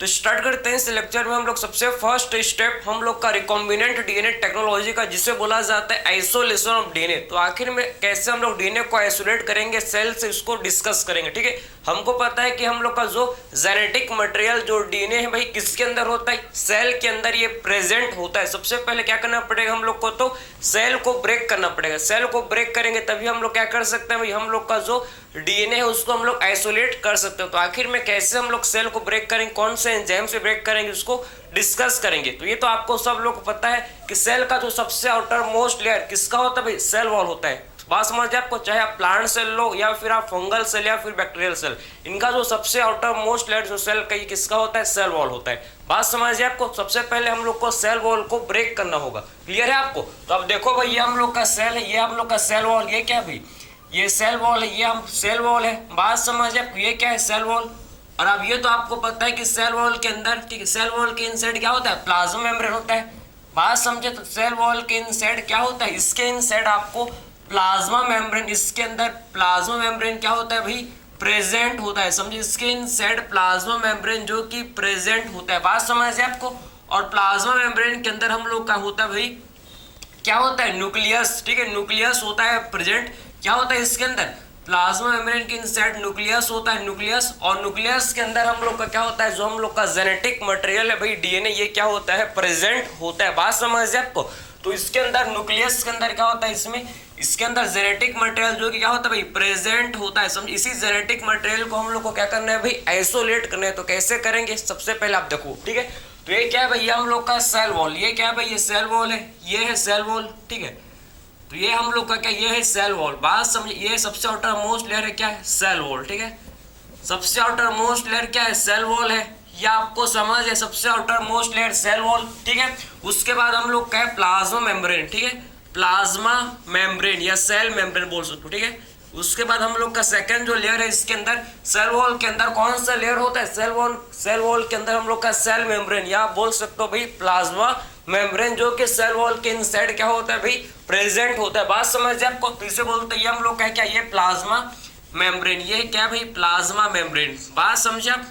तो स्टार्ट करते हैं इस लेक्चर में। हम लोग सबसे फर्स्ट स्टेप हम लोग का रिकॉम्बिनेंट डीएनए टेक्नोलॉजी का, जिसे बोला जाता है आइसोलेशन ऑफ डीएनए। तो आखिर में कैसे हम लोग डीएनए को आइसोलेट करेंगे सेल से, इसको डिस्कस करेंगे। ठीक है, हमको पता है कि हम लोग का जो जेनेटिक मटेरियल जो डीएनए है भाई किसके अंदर होता है, सेल के अंदर ये प्रेजेंट होता है। सबसे पहले क्या करना पड़ेगा हम लोग को, तो सेल को ब्रेक करना पड़ेगा। सेल को ब्रेक करेंगे तभी हम लोग क्या कर सकते हैं भाई, हम लोग का जो डीएनए है उसको हम लोग आइसोलेट कर सकते हैं। तो आखिर में कैसे हम लोग सेल को ब्रेक करेंगे, कौन से एंजाइम से ब्रेक करेंगे, उसको डिस्कस करेंगे। तो ये तो आपको सब लोग को पता है कि सेल का जो सबसे आउटर मोस्ट लेयर किसका होता है भाई, सेल वॉल होता है। बात समझ आपको, चाहे आप प्लांट सेल लो या फिर आप फंगल सेल या फिर बैक्टीरियल सेल, इनका जो सबसे आउटर मोस्ट लेयर जो सेल का किसका होता है, सेल वॉल होता है। बात समझिए आपको, सबसे पहले हम लोग को सेल वॉल को ब्रेक करना होगा। क्लियर है आपको? तो अब देखो भाई, ये हम लोग का सेल है, ये हम लोग का सेल वॉल, ये क्या है भाई, ये सेल वॉल है, ये हम सेल वॉल है। बात समझिए आपको, ये क्या है, सेल वॉल। और अब ये तो आपको पता है कि सेल वॉल के अंदर, ठीक है, सेल वॉल के इनसाइड क्या होता है, प्लाज्मा मेम्ब्रेन होता है। बात समझे, तो सेल वॉल के इनसाइड क्या होता है, इसके इनसाइड आपको प्लाज्मा मेम्ब्रेन, इसके अंदर प्लाज्मा मेम्ब्रेन क्या होता है भाई, प्रेजेंट होता है। समझिए, इसके इनसाइड प्लाज्मा मेम्ब्रेन जो कि प्रेजेंट होता है। बात समझिए आपको। और प्लाज्मा मेम्ब्रेन के अंदर हम लोग का होता है भाई, क्या होता है, न्यूक्लियस। ठीक है, न्यूक्लियस होता है प्रेजेंट। क्या होता है इसके अंदर, प्लाज्मा मेम्ब्रेन के इनसाइड न्यूक्लियस होता है, न्यूक्लियस। और न्यूक्लियस के अंदर हम लोग का क्या होता है, जो हम लोग का जेनेटिक मटेरियल है भाई डीएनए, ये क्या होता है, प्रेजेंट होता है। बात समझिए आपको। तो इसके अंदर न्यूक्लियस के अंदर क्या होता है, इसमें इसके अंदर जेनेटिक मटेरियल जो कि क्या होता है भाई, प्रेजेंट होता है। समझ, इसी जेनेटिक मटेरियल को हम लोग को क्या करना है भाई, आइसोलेट करना है। तो कैसे करेंगे, सबसे पहले आप देखो। ठीक है, तो ये क्या है भाई, ये हम लोग का सेल वॉल, ये क्या है भाई, ये सेल वॉल है, ये है सेल वॉल। ठीक है, तो ये हम लोग का क्या, ये है सेल वॉल। बात समझिए, ये सबसे आउटर मोस्ट लेयर है क्या है, सेल वॉल। ठीक है, सबसे आउटर मोस्ट लेयर क्या है, सेल वॉल है। ये आपको समझ है, सबसे outermost layer cell wall. ठीक है, उसके बाद हम लोग क्या है, प्लाज्मा मेम्ब्रेन। ठीक है, प्लाज्मा मेम्ब्रेन या सेल मेम्ब्रेन बोल सकते हो। ठीक है, उसके बाद हम लोग का सेकंड जो लेयर है, इसके अंदर सेल वॉल के अंदर कौन सा लेयर होता है, सेल वॉल के अंदर हम लोग का सेल मेम्ब्रेन या बोल सकते हो भाई प्लाज्मा मेम्ब्रेन, जो कि सेल वॉल के इनसाइड क्या होता है भाई, प्रेजेंट होता है। बात समझिए आपको, फिर से बोलते हैं, ये हम लोग का क्या, ये प्लाज्मा मेम्ब्रेन, ये क्या भाई, प्लाज्मा मेम्ब्रेन। बात समझिए आप,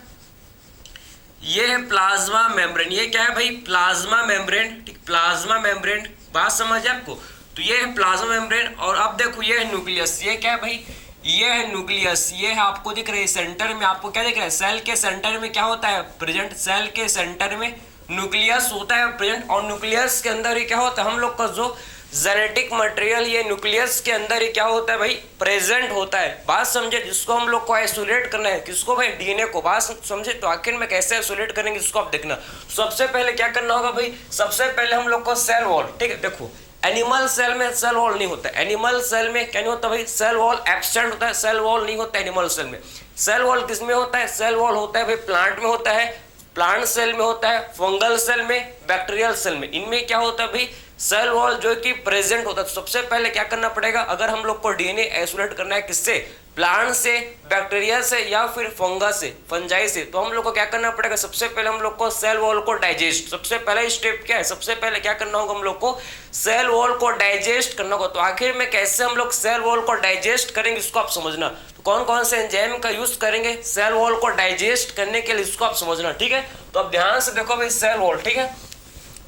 ये है प्लाज्मा मेम्ब्रेन, ये क्या है भाई, प्लाज्मा मेम्ब्रेन। ठीक, प्लाज्मा मेम्ब्रेन। बात समझिए आपको, तो ये है प्लाज्मा मेम्ब्रेन। और अब देखो, ये है न्यूक्लियस, ये क्या है भाई, ये है न्यूक्लियस। ये है आपको दिख रहा है सेंटर में, आपको क्या दिख रहा है, सेल के सेंटर में क्या होता है, प्रेजेंट। सेल के सेंटर में न्यूक्लियस होता है प्रेजेंट। और न्यूक्लियस के अंदर ही क्या होता है, हम लोग का जो जेनेटिक मटेरियल, ये न्यूक्लियस के अंदर ही क्या होता है भाई, प्रेजेंट होता है। बात समझे, जिसको हम लोग को आइसोलेट करना है, किसको भाई, डीएनए को। बात समझे, तो आखिर में कैसे आइसोलेट करेंगे इसको आप देखना। सबसे पहले क्या करना होगा भाई, सबसे पहले हम लोग को सेल वॉल, ठीक है, देखो एनिमल सेल में सेल वॉल नहीं होता। एनिमल सेल में क्या नहीं होता भाई, सेल वॉल एब्सेंट होता है, सेल वॉल नहीं होता एनिमल सेल में। सेल वॉल किस में होता है, सेल वॉल होता है भाई प्लांट में होता है, प्लांट सेल में होता है, फंगल सेल में, बैक्टीरियल सेल में, इनमें क्या होता है भाई, सेल वॉल जो कि प्रेजेंट होता है। तो सबसे पहले क्या करना पड़ेगा, अगर हम लोग को डीएनए आइसोलेट करना है, किससे, प्लांट से, बैक्टीरिया से या फिर फंगस से, फंजाई से, तो हम लोग को क्या करना पड़ेगा, सबसे पहले हम लोग को सेल वॉल को डाइजेस्ट, सबसे पहला स्टेप क्या है, सबसे पहले क्या करना होगा, हम लोग को सेल वॉल को डाइजेस्ट करना होगा। तो आखिर में कैसे हम लोग सेल वॉल को डाइजेस्ट करेंगे, इसको आप समझना। तो कौन कौन से एंजाइम का यूज करेंगे सेल वॉल को डाइजेस्ट करने के लिए, इसको आप समझना। ठीक है, तो अब ध्यान से देखो भाई, सेल वॉल। ठीक है,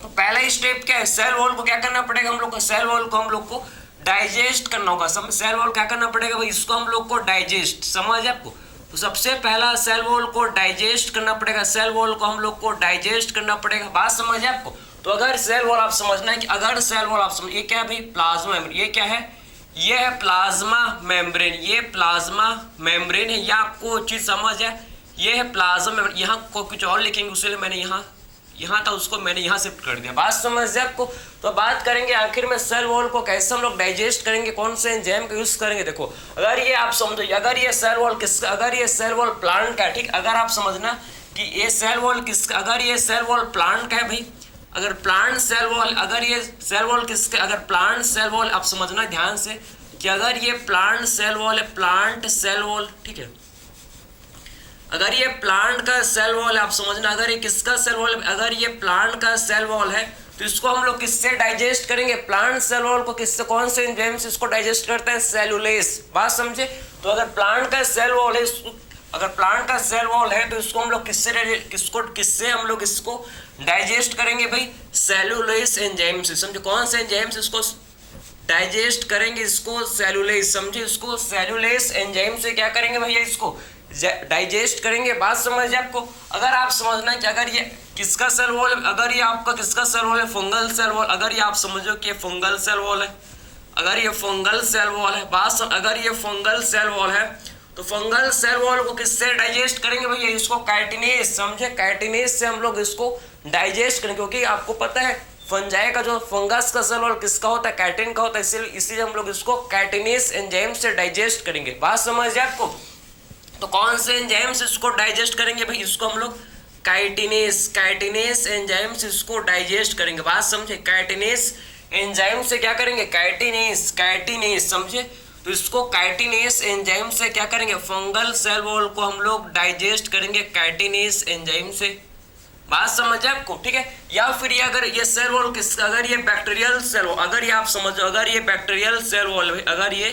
तो पहला स्टेप क्या है, सेल वॉल को क्या करना पड़ेगा, हम लोग को सेल वॉल को हम लोग को डाइजेस्ट करना होगा। सेल वॉल क्या करना पड़ेगा भाई, इसको हम लोग को डाइजेस्ट, समझ आपको। तो सबसे पहला सेल वॉल को डाइजेस्ट करना पड़ेगा, सेल वॉल को हम लोग को डाइजेस्ट करना पड़ेगा। बात समझ आपको। तो अगर सेल वॉल आप समझना है कि अगर सेल वॉल आप समझ, ये क्या है भाई, प्लाज्मा मेम्ब्रेन, ये क्या है, ये है प्लाज्मा मेम्ब्रेन, ये प्लाज्मा मेम्ब्रेन है, ये आपको चीज समझ है, ये है प्लाज्मा मेम्ब्रेन। यहाँ को कुछ और लिखेंगे, उसके मैंने यहाँ था, उसको मैंने यहाँ शिफ्ट कर दिया। बात समझ आपको। तो बात करेंगे आखिर में सेल वॉल को कैसे हम लोग डाइजेस्ट करेंगे, कौन से एंजाइम का यूज करेंगे। देखो, अगर ये आप समझो, अगर ये सेल वॉल किसका, अगर ये सेल वॉल प्लांट का, ठीक, अगर आप समझना कि ये सेल वॉल किसका, अगर ये सेल वॉल प्लांट का है भाई, अगर प्लांट सेल वॉल, अगर ये सेल वॉल किसका, अगर प्लांट सेल वॉल, आप समझना ध्यान से कि अगर ये प्लांट सेल वॉल है, प्लांट सेल वॉल, ठीक है, अगर ये प्लांट का सेल वॉल है, आप समझना, अगर ये किसका सेल वॉल है, अगर ये प्लांट का सेल वॉल है, तो इसको हम लोग किससे डाइजेस्ट करेंगे, प्लांट सेल वॉल को किससे, कौन से एंजाइम से इसको डाइजेस्ट करते हैं, सेलुलेस। बात समझे। तो अगर प्लांट का सेल वॉल है, अगर प्लांट का सेल वॉल है तो इसको हम लोग किससे हम लोग इसको डाइजेस्ट करेंगे भाई, सेलुलोज एंजाइम से। समझे, कौन से एंजाइम से इसको डाइजेस्ट करेंगे, इसको सेलुलोज। समझे, इसको सेलुलोज एंजाइम से क्या करेंगे भैया, इसको डाइजेस्ट करेंगे। बात समझिए आपको। अगर आप समझना कि अगर ये किसका सेल वॉल है, अगर ये आपका किसका सेल वॉल है, फंगल सेल वॉल। अगर ये आप समझो कि ये फंगल सेल वॉल है, अगर ये फंगल सेल वॉल है, अगर ये फंगल सेल वॉल है तो फंगल सेल वॉल को किससे डाइजेस्ट करेंगे भैया, इसको काइटिनेज। समझे, काइटिनेज से हम लोग इसको डाइजेस्ट करेंगे, क्योंकि आपको पता है फंजाई का जो फंगस का सेल वॉल किसका होता है, काइटिन का होता है, इसीलिए हम लोग इसको काइटिनेज एंजाइम से डाइजेस्ट करेंगे। बात समझिए आपको। तो कौन से एंजाइम से इसको डाइजेस्ट करेंगे भाई, इसको हम लोग काइटिनेज एंजाइम से इसको डाइजेस्ट करेंगे। बात समझे, काइटिनेज एंजाइम से क्या करेंगे, काइटिनेज। समझे, तो इसको काइटिनेज एंजाइम से क्या करेंगे, फंगल सेल वॉल को हम लोग डाइजेस्ट करेंगे काइटिनेज एंजाइम से। बात समझे आपको, ठीक है। या फिर ये अगर ये सेल वॉल किसका, अगर ये बैक्टीरियल सेल वॉल, अगर ये आप समझो, अगर ये बैक्टीरियल सेल वॉल है, अगर ये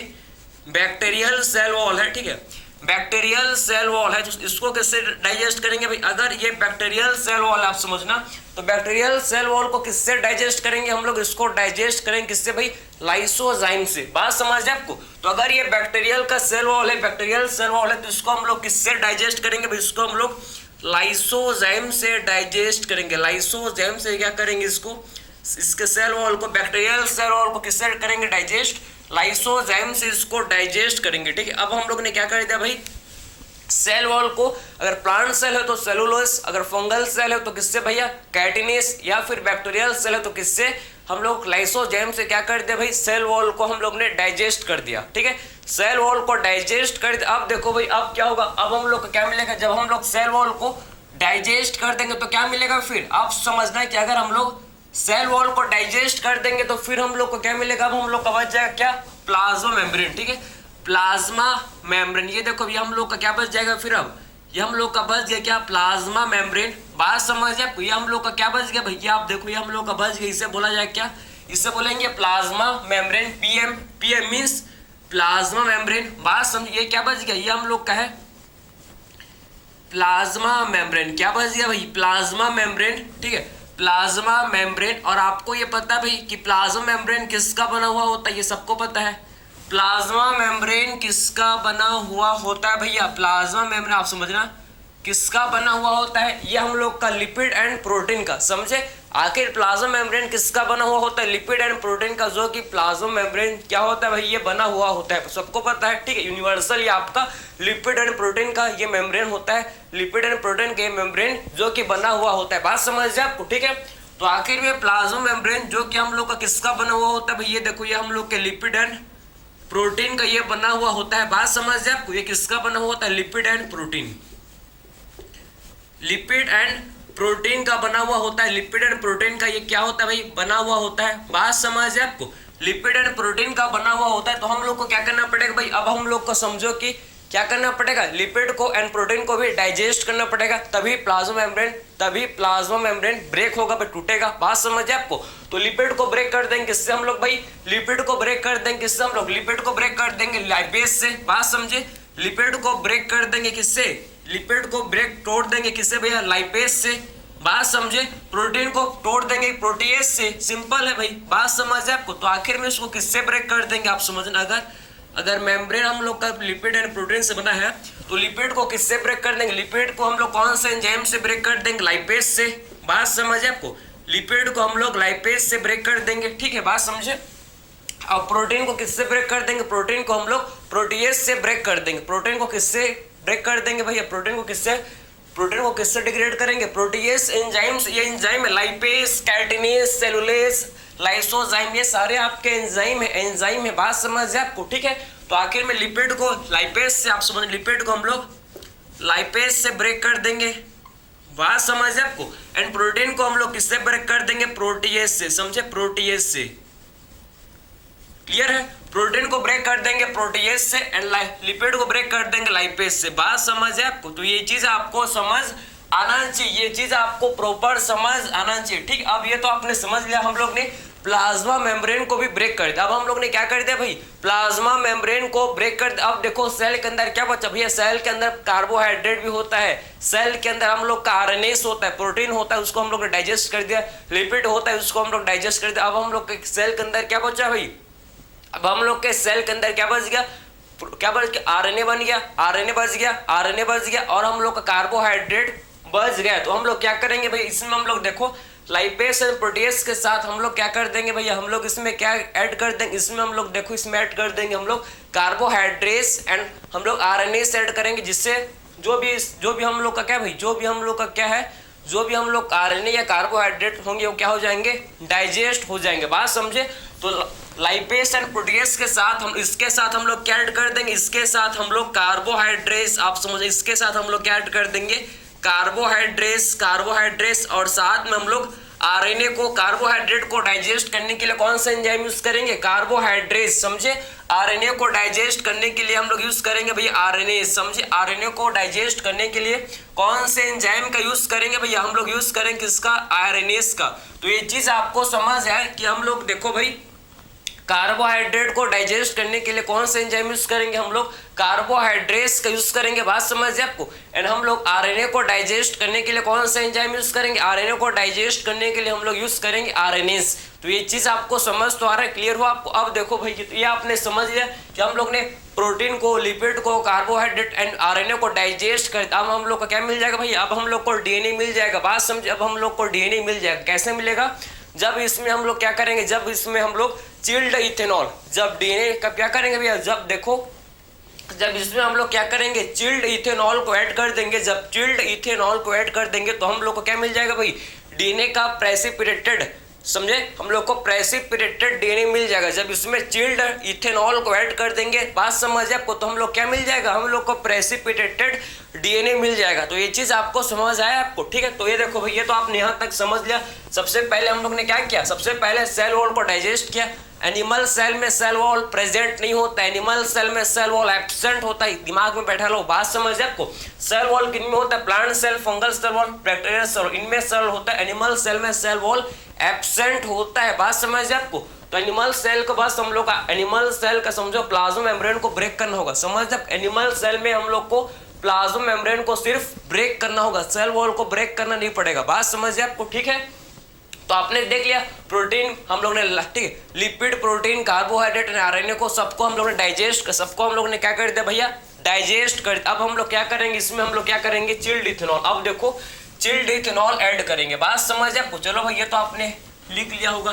बैक्टीरियल सेल वॉल है, ठीक है, बैक्टीरियल सेल वॉल है, तो इसको किससे डाइजेस्ट करेंगे भाई, अगर ये बैक्टीरियल सेल वॉल आप समझना, तो बैक्टीरियल सेल वॉल को किससे डाइजेस्ट करेंगे हम लोग, इसको डाइजेस्ट करेंगे किससे भाई, लाइसोजाइम से। बात समझ आपको। तो अगर ये बैक्टीरियल का सेल वॉल है, बैक्टीरियल सेल वॉल है, तो इसको हम लोग किससे डाइजेस्ट करेंगे भाई, इसको हम लोग लाइसोजाइम से डाइजेस्ट करेंगे। लाइसोजाइम से क्या करेंगे, इसको, इसके सेल वॉल को, बैक्टीरियल सेल वॉल को किससे करेंगे डाइजेस्ट, लाइसोजाइम से इसको डाइजेस्ट करेंगे, ठीक है। अब हम लोग ने क्या कर दिया भाई, सेल वॉल को, अगर प्लांट सेल है तो सेलुलोज, अगर फंगल सेल है तो किससे भैया, कैटिनेस, या फिर बैक्टीरियल सेल है तो किससे, हम लोग लाइसोजाइम से क्या कर दिया भाई, सेल वॉल को हम लोग ने डाइजेस्ट कर दिया, ठीक है। सेल वॉल को डाइजेस्ट कर दिया। अब देखो भाई, अब क्या होगा, अब हम लोग को क्या मिलेगा, जब हम लोग सेल वॉल को डाइजेस्ट कर देंगे तो क्या मिलेगा, फिर आप समझना है कि अगर हम लोग सेल वॉल को डाइजेस्ट कर देंगे तो फिर हम लोग को क्या मिलेगा, अब हम लोग का बच जाएगा क्या, प्लाज्मा मेम्ब्रेन, ठीक है, प्लाज्मा मेम्ब्रेन। ये देखो ये हम लोग का क्या बच जाएगा फिर, अब ये हम लोग का बच गया क्या, प्लाज्मा मेम्ब्रेन। बात समझ आपको, ये हम लोग का क्या बच गया भैया, आप देखो ये हम लोग का बच गया, इसे बोला जाए क्या, इसे बोलेंगे plasma membrane, PM means plasma membrane. बात समझिए, ये क्या बच गया, ये हम लोग का है प्लाज्मा मेम्ब्रेन। क्या बच गया भाई, प्लाज्मा मेम्ब्रेन, ठीक है, प्लाज्मा मेम्ब्रेन। और आपको ये पता है भाई कि प्लाज्मा मेम्ब्रेन किसका बना हुआ होता है, ये सबको पता है, प्लाज्मा मेम्ब्रेन किसका बना हुआ होता है भैया, प्लाज्मा मेम्ब्रेन आप समझना किसका बना हुआ होता है, ये हम लोग का लिपिड एंड प्रोटीन का। समझे, आखिर प्लाज्मा मेम्ब्रेन किसका बना हुआ होता है, लिपिड एंड प्रोटीन का, जो कि प्लाज्मा मेम्ब्रेन क्या होता है भाई, ये बना हुआ होता है, सबको पता है, ठीक है, यूनिवर्सल ये आपका लिपिड एंड प्रोटीन का ये मेम्ब्रेन होता है, लिपिड एंड प्रोटीन के मेम्ब्रेन जो कि बना हुआ होता है। बात समझ जाए आपको, ठीक है। तो आखिर में प्लाज्मा मेम्ब्रेन जो कि हम लोग का किसका बना हुआ होता है भाई, ये देखो ये हम लोग के लिपिड एंड प्रोटीन का ये बना हुआ होता है। बात समझ जाए आपको, ये किसका बना हुआ होता है, lipid and protein, lipid and protein का बना हुआ होता है, लिपिड एंड प्रोटीन का ये क्या होता है भाई, बना हुआ होता है। बात समझ है आपको, लिपिड एंड प्रोटीन का बना हुआ होता है। तो हम लोग को क्या करना पड़ेगा भाई, अब हम लोग को समझो कि क्या करना पड़ेगा, लिपिड को एंड प्रोटीन को भी डाइजेस्ट करना पड़ेगा, तभी प्लाज्मा मेम्ब्रेन ब्रेक होगा, पर टूटेगा। बात समझ आपको। तो लिपिड को ब्रेक कर देंगे किससे हम लोग भाई, लिपिड को ब्रेक कर देंगे किससे हम लोग, लिपिड को ब्रेक कर देंगे लाइपेज से। बात समझे, लिपिड को ब्रेक कर देंगे किससे, लिपिड को ब्रेक तोड़ देंगे किससे भैया, लाइपेज से। बात समझे, प्रोटीन को तोड़ देंगे प्रोटीएज से, सिंपल है भाई। बात समझ आपको। तो आखिर में इसको किससे ब्रेक कर देंगे आप समझना, अगर मेम्ब्रेन हम लोग का लिपिड एंड प्रोटीन से बना है तो लिपिड को किससे ब्रेक कर देंगे, लिपिड को हम लोग कौन से एंजाइम से ब्रेक कर देंगे, लाइपेज से। बात समझे आपको, लिपिड को हम लोग लाइपेज से ब्रेक कर देंगे, ठीक है। बात समझे। अब प्रोटीन को किससे ब्रेक कर देंगे, प्रोटीन को हम लोग प्रोटीएज से ब्रेक कर देंगे। प्रोटीन को किससे ब्रेक कर देंगे भैया, प्रोटीन को किससे डिग्रेड करेंगे, प्रोटीएज एंजाइम्स। ये एंजाइम है, लाइपेज, कैटिनेज, सेलुलेज, लाइसोजाइम, ये सारे आपके एंजाइम है। बात समझ आपको, ठीक है। तो आखिर में लिपिड को लाइपेज से, आप समझ, लिपिड को हम लोग लाइपेज से ब्रेक कर देंगे। बात समझ आपको। एंड प्रोटीन को हम लोग किससे ब्रेक कर देंगे, प्रोटीएज से। समझे, प्रोटीएज से। क्लियर है, प्रोटीन को ब्रेक कर देंगे प्रोटीएज से एंड लिपिड को ब्रेक कर देंगे लाइपेज से। बात समझ है आपको। तो ये चीज आपको समझ आना चाहिए, ये चीज आपको प्रॉपर समझ आना चाहिए, ठीक। अब ये तो आपने समझ लिया हम लोग ने प्लाज्मा मेम्ब्रेन को भी ब्रेक कर दिया। अब हम लोग ने क्या कर दिया भाई, प्लाज्मा मेम्ब्रेन को ब्रेक कर दिया। अब देखो सेल के अंदर क्या बचा भैया, सेल के अंदर कार्बोहाइड्रेट भी होता है, सेल के अंदर हम लोग का आरएनएस होता है, प्रोटीन होता है, उसको हम लोग ने डाइजेस्ट कर दिया, लिपिड होता है, उसको हम लोग डाइजेस्ट कर दिया। अब हम लोग के सेल के अंदर क्या बचा भाई, अब हम लोग के सेल के अंदर क्या बच गया, क्या बच गया, आरएनए बन गया, आरएनए बच गया, आरएनए बच गया, और हम लोग का कार्बोहाइड्रेट बच गया। तो हम लोग क्या करेंगे भाई, इसमें हम लोग देखो लाइपेस एंड प्रोटीएस के साथ हम लोग क्या कर देंगे भैया, हम लोग इसमें क्या ऐड कर देंगे, इसमें हम लोग देखो इसमें ऐड कर देंगे हम लोग कार्बोहाइड्रेट्स एंड हम लोग आरएनए ऐड करेंगे, जिससे जो भी हम लोग का क्या भाई, जो भी हम लोग का क्या है, जो भी हम लोग आरएनए या कार्बोहाइड्रेट होंगे वो क्या हो जाएंगे, डाइजेस्ट हो जाएंगे। बात समझे। तो लाइपेस एंड प्रोटीएस के साथ हम इसके साथ हम लोग क्या ऐड कर देंगे, इसके साथ हम लोग कार्बोहाइड्रेट्स, आप समझे, इसके साथ हम लोग क्या ऐड कर देंगे, कार्बोहाइड्रेट्स, और साथ में हम लोग आरएनए को, कार्बोहाइड्रेट को डाइजेस्ट करने के लिए कौन सा एंजाइम यूज करेंगे, कार्बोहाइड्रेट्स, समझे। आरएनए को डाइजेस्ट करने के लिए हम लोग यूज करेंगे भैया आरएनए, समझे। आरएनए को डाइजेस्ट करने के लिए कौन से एंजाइम का यूज करेंगे भैया, हम लोग यूज करेंगे किसका, आरएनएस का। तो ये चीज आपको समझ है कि हम लोग देखो भाई कार्बोहाइड्रेट को डाइजेस्ट करने के लिए कौन से एंजाइम यूज करेंगे, हम लोग कार्बोहाइड्रेट्स का यूज करेंगे। बात समझ है आपको। एंड हम लोग आरएनए को डाइजेस्ट करने के लिए कौन सा एंजाइम यूज करेंगे, आरएनए को डाइजेस्ट करने के लिए हम लोग यूज करेंगे आरएनएस। तो ये चीज आपको समझ तो आ रहा है, क्लियर हो आपको। अब देखो भाई ये आपने समझ लिया कि हम लोग ने प्रोटीन को, लिपिड को, कार्बोहाइड्रेट एंड आरएनए को डाइजेस्ट कर, अब हम लोग को क्या मिल जाएगा भाई, अब हम लोग को डीएनए मिल जाएगा। बात समझे। अब हम लोग को डीएनए मिल जाएगा, कैसे मिलेगा, जब इसमें हम लोग क्या करेंगे, जब इसमें हम लोग चिल्ड इथेनॉल, जब डीएनए का क्या करेंगे भैया, जब देखो जब इसमें हम लोग क्या करेंगे, चिल्ड इथेनॉल को ऐड कर देंगे, जब चिल्ड इथेनॉल को ऐड कर देंगे तो हम लोग को क्या मिल जाएगा भाई, डीएनए का प्रेसिपिटेटेड, समझे, हम लोग को प्रेसिपिटेटेड डीएनए मिल जाएगा। जब इसमें चिल्ड इथेनॉल को ऐड कर देंगे, बात समझ आपको, तो हम लोग क्या मिल जाएगा, हम लोग को प्रेसिपिटेटेड डीएनए मिल जाएगा। तो ये चीज आपको समझ आया आपको, ठीक है। तो ये देखो भाई, ये तो आपने यहाँ तक समझ लिया। सबसे पहले हम लोग ने क्या किया, सबसे पहले सेल वॉल को डाइजेस्ट किया। एनिमल सेल में सेल वॉल प्रेजेंट नहीं होता, एनिमल सेल में सेल वॉल एब्सेंट होता है। दिमाग में बैठा लो, बात समझ आपको। सेल वॉल किन में होता है, plant cell, fungal cell wall, bacterial cell, इनमें सेल होता है। एनिमल सेल में सेल वॉल एब्सेंट होता है, बात समझ आपको। तो एनिमल सेल के बस हम लोग का, एनिमल सेल का समझो प्लाज्मा मेम्ब्रेन को ब्रेक करना होगा, समझ। जब एनिमल सेल में हम लोग को प्लाज्मा मेम्ब्रेन को सिर्फ ब्रेक करना होगा, सेल वॉल को ब्रेक करना नहीं पड़ेगा, बात समझ आपको, ठीक है। तो आपने देख लिया प्रोटीन हम लोग ने, ठीक है, लिपिड, प्रोटीन, कार्बोहाइड्रेट, आरएनए को सबको हम लोग ने डाइजेस्ट, सबको हम लोग ने क्या कर दिया भैया, डाइजेस्ट कर। अब हम लोग क्या करेंगे, इसमें हम लोग क्या करेंगे, चिल्ड इथेनॉल। अब देखो चिल्ड इथेनॉल ऐड करेंगे, बात समझ आपको। चलो भैया तो आपने लिख लिया होगा,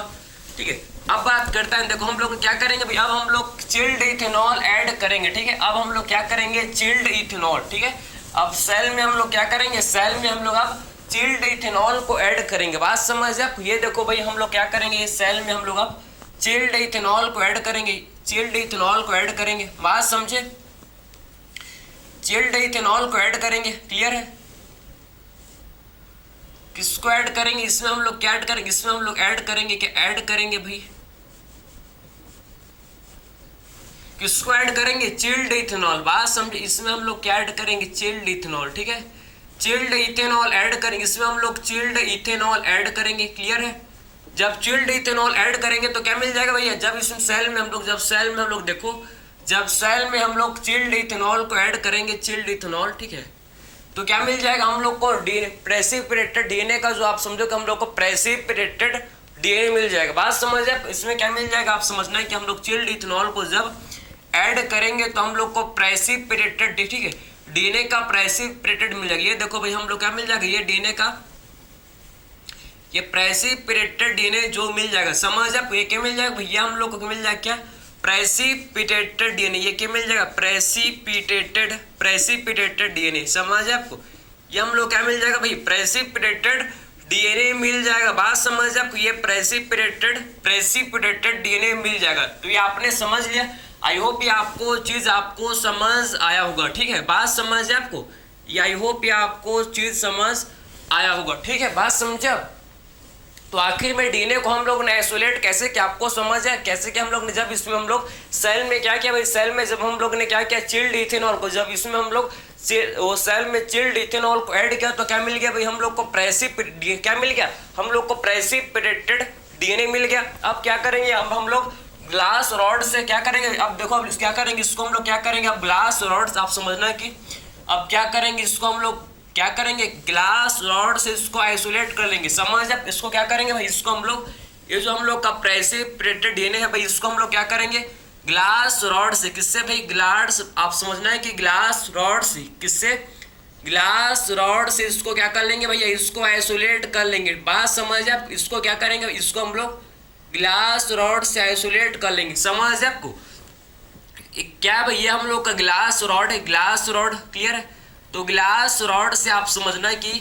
ठीक है। अब बात करते हैं, देखो हम लोग क्या करेंगे भैया, अब हम लोग चिल्ड इथेनॉल ऐड करेंगे, ठीक है। अब हम लोग क्या करेंगे, चिल्ड इथेनॉल, ठीक है। अब सेल में हम लोग क्या करेंगे, सेल में हम लोग अब चिल्ड इथेनॉल को ऐड करेंगे, बात समझ आप। ये देखो भाई हम लोग क्या करेंगे, इस सेल में हम लोग अब चिल्ड इथेनॉल को ऐड करेंगे, चिल्ड इथेनॉल को ऐड करेंगे, बात समझे। चिल्ड इथेनॉल को ऐड करेंगे, क्लियर है। किसको ऐड करेंगे, इसमें हम लोग क्या ऐड करेंगे, इसमें हम लोग ऐड करेंगे, क्या ऐड करेंगे भाई, किसको ऐड करेंगे, चिल्ड इथेनॉल, बात समझे। इसमें हम लोग क्या ऐड करेंगे, चिल्ड इथेनॉल, ठीक है। चिल्ड इथेनॉल ऐड करेंगे, इसमें हम लोग चिल्ड इथेनॉल ऐड करेंगे, क्लियर है। जब चिल्ड इथेनॉल ऐड करेंगे तो क्या मिल जाएगा भैया, जब इसमें सेल में हम लोग, जब सेल में हम लोग देखो, जब सेल में हम लोग चिल्ड इथेनॉल को ऐड करेंगे, चिल्ड इथेनॉल, ठीक है, तो क्या मिल जाएगा हम लोग को, प्रेसिपिटेटेड डीएनए का, जो आप समझो कि हम लोग को प्रेसिपिटेटेड डीएनए मिल जाएगा, बात समझ आप। इसमें क्या मिल जाएगा, आप समझना है कि हम लोग चिल्ड इथेनॉल को जब ऐड करेंगे तो हम लोग को प्रेसिपिटेटेड, ठीक है, डीएनए का प्रेसिपिटेटेड मिल जाएगा। ये देखो भाई हम लोग क्या मिल जाएगा, ये डीएनए का, ये प्रेसिपिटेटेड डीएनए जो मिल जाएगा, समझ आप। ये क्या मिल जाएगा भैया, हम लोग को मिल जाएगा क्या, प्रेसिपिटेटेड डीएनए। ये क्या मिल जाएगा, प्रेसिपिटेटेड डीएनए, समझ आपको। ये हम लोग क्या मिल जाएगा भाई, प्रेसिपिटेटेड डीएनए मिल जाएगा, बात समझ आपको। ये प्रेसिपिटेटेड डीएनए मिल जाएगा। तो ये आपने समझ लिया। आई होप ये आपको चीज आपको समझ आया होगा, ठीक है, बात समझ आपको। ये आई होप ये आपको चीज समझ आया होगा, ठीक है, बात समझे। तो आखिर में डीएनए को हम लोग ने आइसोलेट कैसे किया, आपको समझ है कैसे कि हम लोग ने, जब इसमें हम लोग सेल में क्या किया भाई, सेल में जब हम लोग ने क्या किया, चिल्ड इथेनॉल को, जब इसमें हम लोग वो सेल में चिल्ड इथेनॉल को ऐड किया तो क्या मिल गया भाई, हम लोग को क्या मिल गया, हम लोग को प्रेसिपिटेटेड डीएनए मिल गया। अब क्या करेंगे, अब हम लोग ग्लास रॉड से क्या करेंगे, अब देखो अब क्या करेंगे, इसको हम लोग क्या करेंगे, अब ग्लास रॉड, आप समझना कि अब क्या करेंगे, इसको हम लोग क्या करेंगे, ग्लास रॉड से इसको आइसोलेट कर लेंगे। समझ, अब इसको क्या करेंगे भाई, इसको हम लोग ये जो हम लोग का प्रेसिपिटेटेड डीएनए है भाई, इसको हम लोग क्या करेंगे, ग्लास रॉड से, किससे भाई, ग्लास, आप समझना है कि ग्लास रॉड से, किससे, ग्लास रॉड से इसको क्या कर लेंगे भैया, इसको आइसोलेट कर लेंगे। बात समझ, आप इसको क्या करेंगे, इसको हम लोग ग्लास रॉड से आइसोलेट कर लेंगे। समझ आपको क्या भैया, हम लोग का ग्लास रॉड है, ग्लास रॉड क्लियर है। तो ग्लास रॉड से आप समझना कि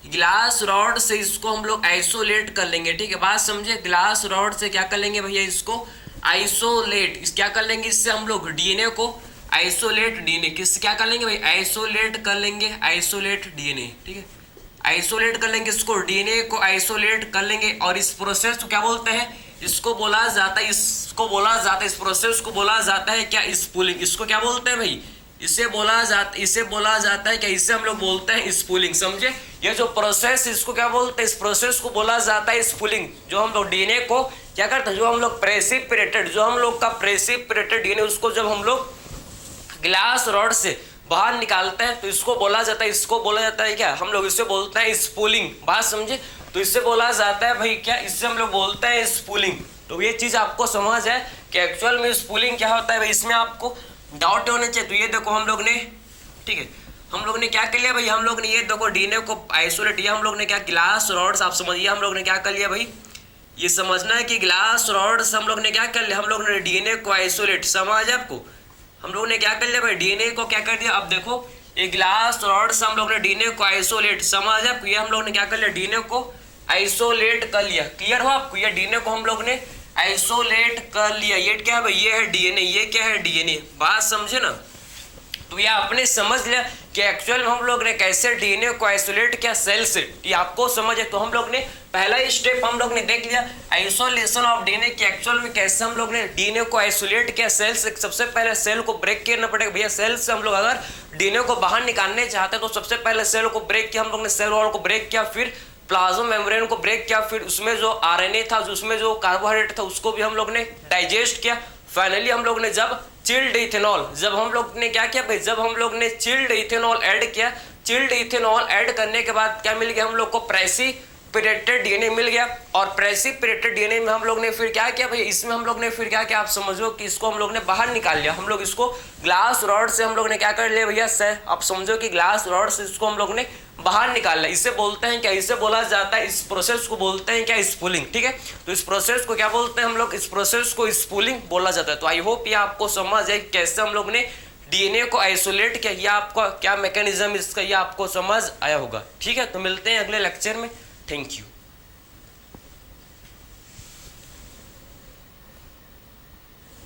ग्लास रॉड से इसको हम लोग आइसोलेट कर लेंगे, ठीक है, बात समझे। ग्लास रॉड से क्या कर लेंगे भैया, इसको आइसोलेट, क्या कर लेंगे, इससे हम लोग डीएनए को आइसोलेट, डीएनए किससे क्या कर लेंगे भाई, आइसोलेट कर लेंगे, आइसोलेट डीएनए, ठीक है, आइसोलेट कर लेंगे इसको, डीएनए को आइसोलेट कर लेंगे। और इस प्रोसेस को क्या बोलते हैं, इसको बोला जाता है, इसको बोला जाता है, इस प्रोसेस को बोला जाता है क्या, स्पूलिंग। इसको क्या बोलते हैं भाई, इसे बोला जाता है क्या, इसे हम लोग बोलते हैं स्पूलिंग। समझे, ये जो प्रोसेस, इसको क्या बोलते हैं, इस प्रोसेस को बोला जाता है स्पूलिंग। जो हम लोग डीएनए को क्या करते हैं, जो हम लोग प्रेसिपिटेटेड, जो हम लोग का प्रेसिपिटेटेड डीएनए, उसको जब हम लोग ग्लास रॉड से बाहर निकालते हैं तो इसको बोला जाता है, इसको बोला जाता है क्या, हम लोग इसे बोलते हैं स्पूलिंग। बात समझे, तो इससे बोला जाता है भाई क्या, इससे हम लोग बोलते हैं स्पूलिंग। तो ये चीज आपको समझ है कि एक्चुअल में स्पूलिंग क्या होता है भाई, इसमें आपको डाउट होने चाहिए। तो ये देखो हम लोग ने, ठीक है, हम लोग ने क्या कर लिया भाई, हम लोग ने ये देखो डीएनए को आइसोलेट, ये हम लोग ने क्या, ग्लास रॉड्स, आप समझिए हम लोग ने क्या कर लिया भाई, ये समझना है कि ग्लास रॉड से हम लोग ने क्या कर लिया, हम लोग ने डीएनए को आइसोलेट। समझ आपको, हम लोग ने क्या कर लिया भाई, डीएनए को क्या कर दिया। अब देखो ये ग्लास रॉड से हम लोग ने डीएनए को आइसोलेट, समझ आपको, ये हम लोग ने क्या कर लिया, डीएनए को आइसोलेट कर लिया। क्लियर हो आपको, ये डीएनए को हम लोग ने आइसोलेट कर लिया। ये क्या है भाई, ये है डीएनए, ये क्या है डीएनए, बात समझे ना। तो ये आपने समझ लिया कि एक्चुअल हम लोग ने कैसे डीएनए को आइसोलेट किया सेल से, ये आपको समझ है। तो हम लोग ने पहला ही स्टेप हम लोग ने देख लिया, आइसोलेशन ऑफ डीएनए की एक्चुअल में कैसे हम लोग ने डीएनए को आइसोलेट किया सेल से। सबसे पहले सेल को ब्रेक करना पड़ेगा भैया, सेल से हम लोग अगर डीएनए को बाहर निकालने चाहते हैं तो सबसे पहले सेल को ब्रेक किया, हम लोग ने सेल वॉल को ब्रेक किया, फिर प्लाज्मा मेम्ब्रेन को ब्रेक किया, फिर उसमें जो आरएनए था, उसमें जो कार्बोहाइड्रेट था, उसको भी हम लोग ने डाइजेस्ट किया। फाइनली हम लोग ने जब चिल्ड इथेनॉल, जब हम लोग ने क्या किया भाई, जब हम लोग ने चिल्ड इथेनॉल ऐड किया, चिल्ड इथेनॉल ऐड करने के बाद क्या मिल गया, हम लोग को प्रेसिपिटेटेड डीएनए मिल गया। और प्रेसिपिटेटेड डीएनए में हम लोग ने फिर क्या किया भाई, इसमें हम लोग ने फिर क्या किया, आप समझो कि इसको हम लोग ने बाहर निकाल लिया। हम लोग इसको ग्लास रॉड से हम लोग ने क्या कर लिया भैया, आप समझो कि ग्लास रॉड से इसको हम लोग ने बाहर निकाल लिया। इसे बोलते हैं क्या, इसे बोला जाता है, इस प्रोसेस को बोलते हैं क्या, स्पूलिंग। ठीक है, तो इस प्रोसेस को क्या बोलते हैं हम लोग, इस प्रोसेस को स्पूलिंग बोला जाता है। तो आई होप ये आपको समझ है कैसे हम लोग ने डीएनए को आइसोलेट किया, या आपका क्या मैकेनिज्म इसका, ये आपको समझ आया होगा। ठीक है, तो मिलते हैं अगले लेक्चर में। Thank you.